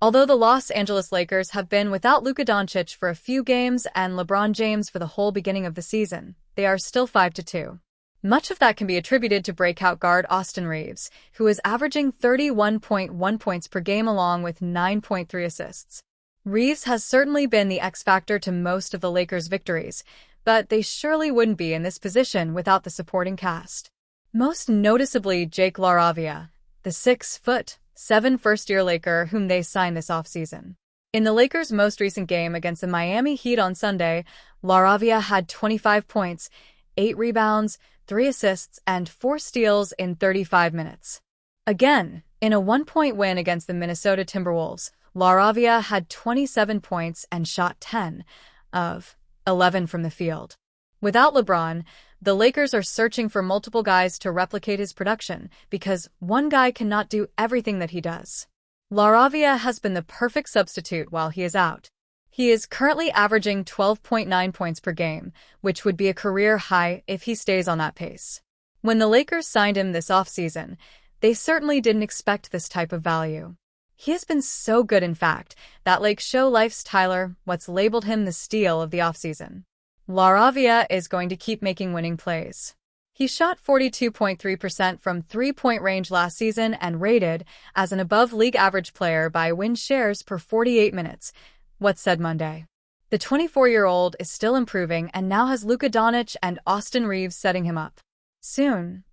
Although the Los Angeles Lakers have been without Luka Doncic for a few games and LeBron James for the whole beginning of the season, they are still 5-2. Much of that can be attributed to breakout guard Austin Reeves, who is averaging 31.1 points per game along with 9.3 assists. Reeves has certainly been the X factor to most of the Lakers' victories, but they surely wouldn't be in this position without the supporting cast. Most noticeably Jake LaRavia, the 6'7" first-year Laker whom they signed this offseason. In the Lakers' most recent game against the Miami Heat on Sunday, LaRavia had 25 points, 8 rebounds, 3 assists, and 4 steals in 35 minutes. Again, in a one-point win against the Minnesota Timberwolves, LaRavia had 27 points and shot 10 of 11 from the field. Without LeBron, the Lakers are searching for multiple guys to replicate his production because one guy cannot do everything that he does. LaRavia has been the perfect substitute while he is out. He is currently averaging 12.9 points per game, which would be a career high if he stays on that pace. When the Lakers signed him this offseason, they certainly didn't expect this type of value. He has been so good, in fact, that Lake Show Life's Tyler What's labeled him the steal of the offseason. LaRavia is going to keep making winning plays. He shot 42.3% from three-point range last season and rated as an above-league average player by win shares per 48 minutes, What's said Monday. The 24-year-old is still improving and now has Luka Doncic and Austin Reeves setting him up. Soon,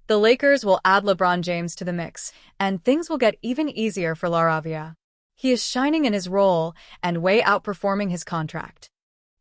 the Lakers will add LeBron James to the mix, and things will get even easier for LaRavia. He is shining in his role and way outperforming his contract.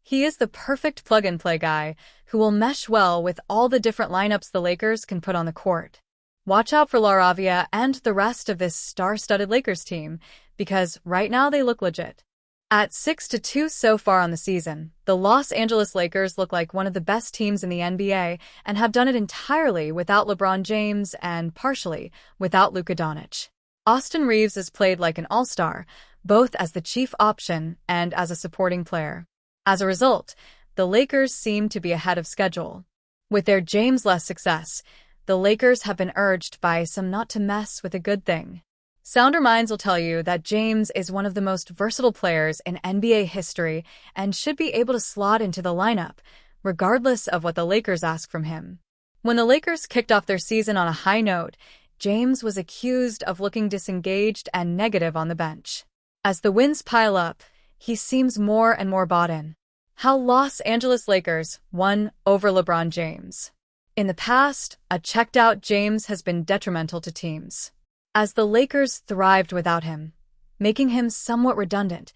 He is the perfect plug-and-play guy who will mesh well with all the different lineups the Lakers can put on the court. Watch out for LaRavia and the rest of this star-studded Lakers team, because right now they look legit. At 6-2 so far on the season, the Los Angeles Lakers look like one of the best teams in the NBA and have done it entirely without LeBron James and partially without Luka Doncic. Austin Reeves has played like an all-star, both as the chief option and as a supporting player. As a result, the Lakers seem to be ahead of schedule. With their James-less success, the Lakers have been urged by some not to mess with a good thing. Sounder minds will tell you that James is one of the most versatile players in NBA history and should be able to slot into the lineup, regardless of what the Lakers ask from him. When the Lakers kicked off their season on a high note, James was accused of looking disengaged and negative on the bench. As the wins pile up, he seems more and more bought in. How Los Angeles Lakers won over LeBron James. In the past, a checked-out James has been detrimental to teams. As the Lakers thrived without him, making him somewhat redundant,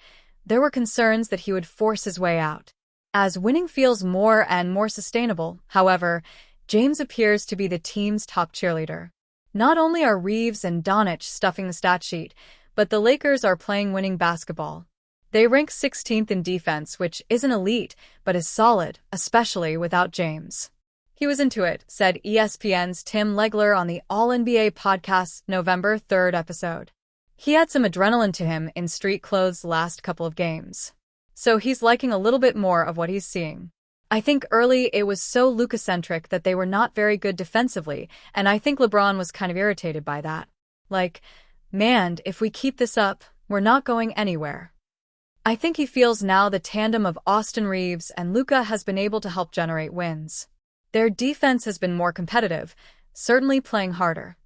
there were concerns that he would force his way out. As winning feels more and more sustainable, however, James appears to be the team's top cheerleader. Not only are Reeves and Doncic stuffing the stat sheet, but the Lakers are playing winning basketball. They rank 16th in defense, which isn't elite, but is solid, especially without James. He was into it, said ESPN's Tim Legler on the All-NBA podcast's November 3rd episode. He had some adrenaline to him in street clothes last couple of games. So he's liking a little bit more of what he's seeing. I think early it was so Luka-centric that they were not very good defensively, and I think LeBron was kind of irritated by that. Like, man, if we keep this up, we're not going anywhere. I think he feels now the tandem of Austin Reeves and Luka has been able to help generate wins. Their defense has been more competitive, certainly playing harder.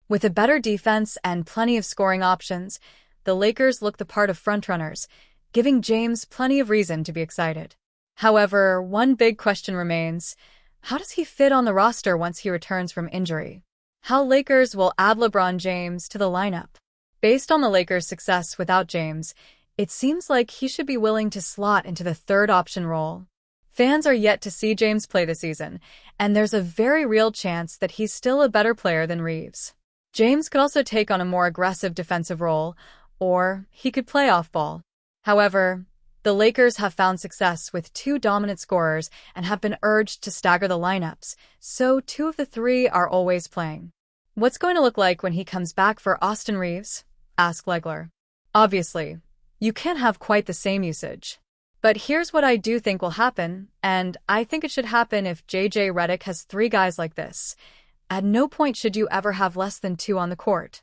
With a better defense and plenty of scoring options, the Lakers look the part of frontrunners, giving James plenty of reason to be excited. However, one big question remains: how does he fit on the roster once he returns from injury? How Lakers will add LeBron James to the lineup? Based on the Lakers' success without James, it seems like he should be willing to slot into the third option role. Fans are yet to see James play this season, and there's a very real chance that he's still a better player than Reeves. James could also take on a more aggressive defensive role, or he could play off-ball. However, the Lakers have found success with two dominant scorers and have been urged to stagger the lineups, so two of the three are always playing. What's going to look like when he comes back for Austin Reeves? Asked Legler. Obviously, you can't have quite the same usage. But here's what I do think will happen, and I think it should happen if JJ Redick has three guys like this. At no point should you ever have less than two on the court.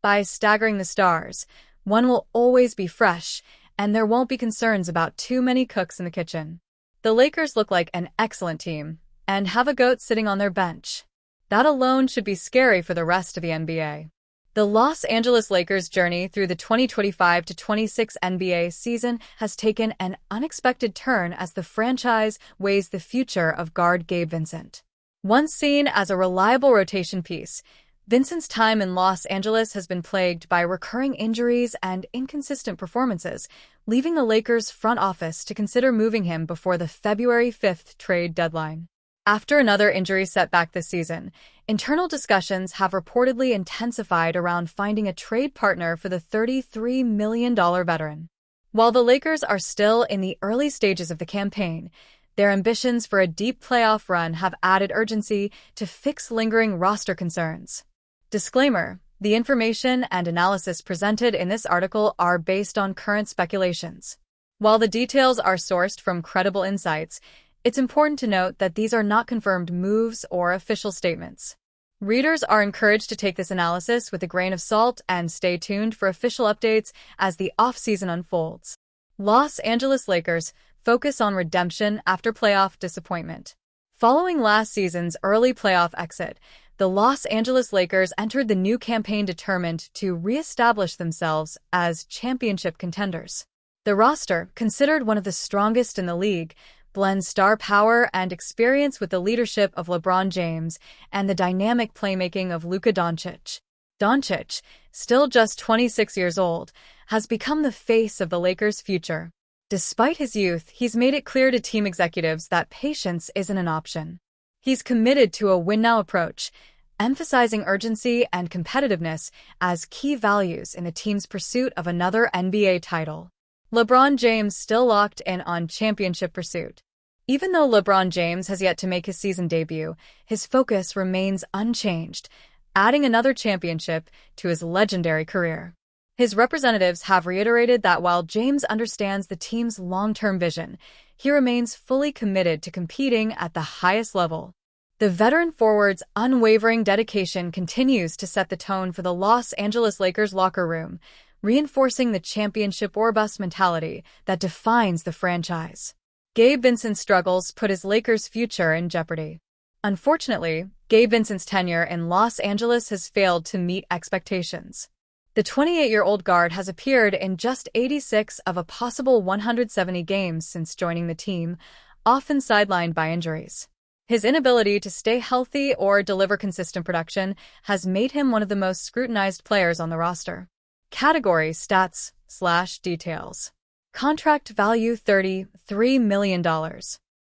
By staggering the stars, One will always be fresh, and there won't be concerns about too many cooks in the kitchen. The Lakers look like an excellent team, and have a GOAT sitting on their bench. That alone should be scary for the rest of the NBA. The Los Angeles Lakers' journey through the 2025-26 NBA season has taken an unexpected turn as the franchise weighs the future of guard Gabe Vincent. Once seen as a reliable rotation piece, Vincent's time in Los Angeles has been plagued by recurring injuries and inconsistent performances, leaving the Lakers' front office to consider moving him before the February 5th trade deadline. After another injury setback this season, internal discussions have reportedly intensified around finding a trade partner for the $33 million veteran. While the Lakers are still in the early stages of the campaign, their ambitions for a deep playoff run have added urgency to fix lingering roster concerns. Disclaimer: the information and analysis presented in this article are based on current speculations. While the details are sourced from credible insights, it's important to note that these are not confirmed moves or official statements. Readers are encouraged to take this analysis with a grain of salt and stay tuned for official updates as the offseason unfolds. Los Angeles Lakers focus on redemption after playoff disappointment. Following last season's early playoff exit, the Los Angeles Lakers entered the new campaign determined to reestablish themselves as championship contenders. The roster, considered one of the strongest in the league, blends star power and experience with the leadership of LeBron James and the dynamic playmaking of Luka Doncic. Doncic, still just 26 years old, has become the face of the Lakers' future. Despite his youth, he's made it clear to team executives that patience isn't an option. He's committed to a win-now approach, emphasizing urgency and competitiveness as key values in the team's pursuit of another NBA title. LeBron James still locked in on championship pursuit. Even though LeBron James has yet to make his season debut, his focus remains unchanged, adding another championship to his legendary career. His representatives have reiterated that while James understands the team's long-term vision, he remains fully committed to competing at the highest level. The veteran forward's unwavering dedication continues to set the tone for the Los Angeles Lakers locker room, reinforcing the championship or bust mentality that defines the franchise. Gabe Vincent's struggles put his Lakers' future in jeopardy. Unfortunately, Gabe Vincent's tenure in Los Angeles has failed to meet expectations. The 28-year-old guard has appeared in just 86 of a possible 170 games since joining the team, often sidelined by injuries. His inability to stay healthy or deliver consistent production has made him one of the most scrutinized players on the roster. Category Stats/Details. Contract value $33 million.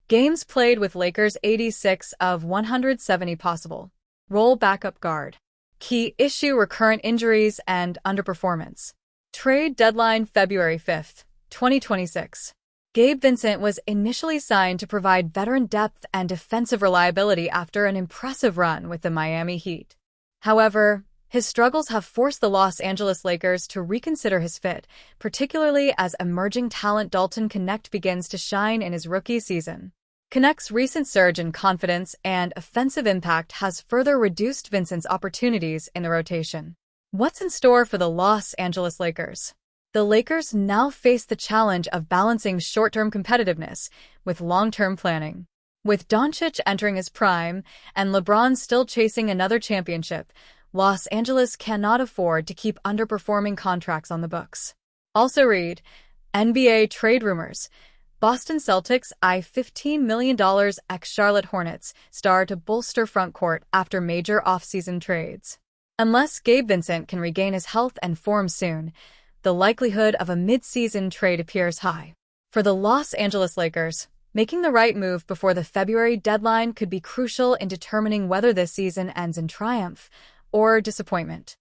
Games played with Lakers 86 of 170 possible. Role backup guard. Key issue: recurrent injuries and underperformance. Trade deadline February 5th, 2026. Gabe Vincent was initially signed to provide veteran depth and defensive reliability after an impressive run with the Miami Heat. However, his struggles have forced the Los Angeles Lakers to reconsider his fit, particularly as emerging talent Dalton Knecht begins to shine in his rookie season. Knecht's recent surge in confidence and offensive impact has further reduced Vincent's opportunities in the rotation. What's in store for the Los Angeles Lakers? The Lakers now face the challenge of balancing short-term competitiveness with long-term planning. With Doncic entering his prime and LeBron still chasing another championship, Los Angeles cannot afford to keep underperforming contracts on the books. Also read, NBA trade rumors. Boston Celtics eye $15 million ex-Charlotte Hornets star to bolster frontcourt after major offseason trades. Unless Gabe Vincent can regain his health and form soon, the likelihood of a mid-season trade appears high. For the Los Angeles Lakers, making the right move before the February deadline could be crucial in determining whether this season ends in triumph or disappointment.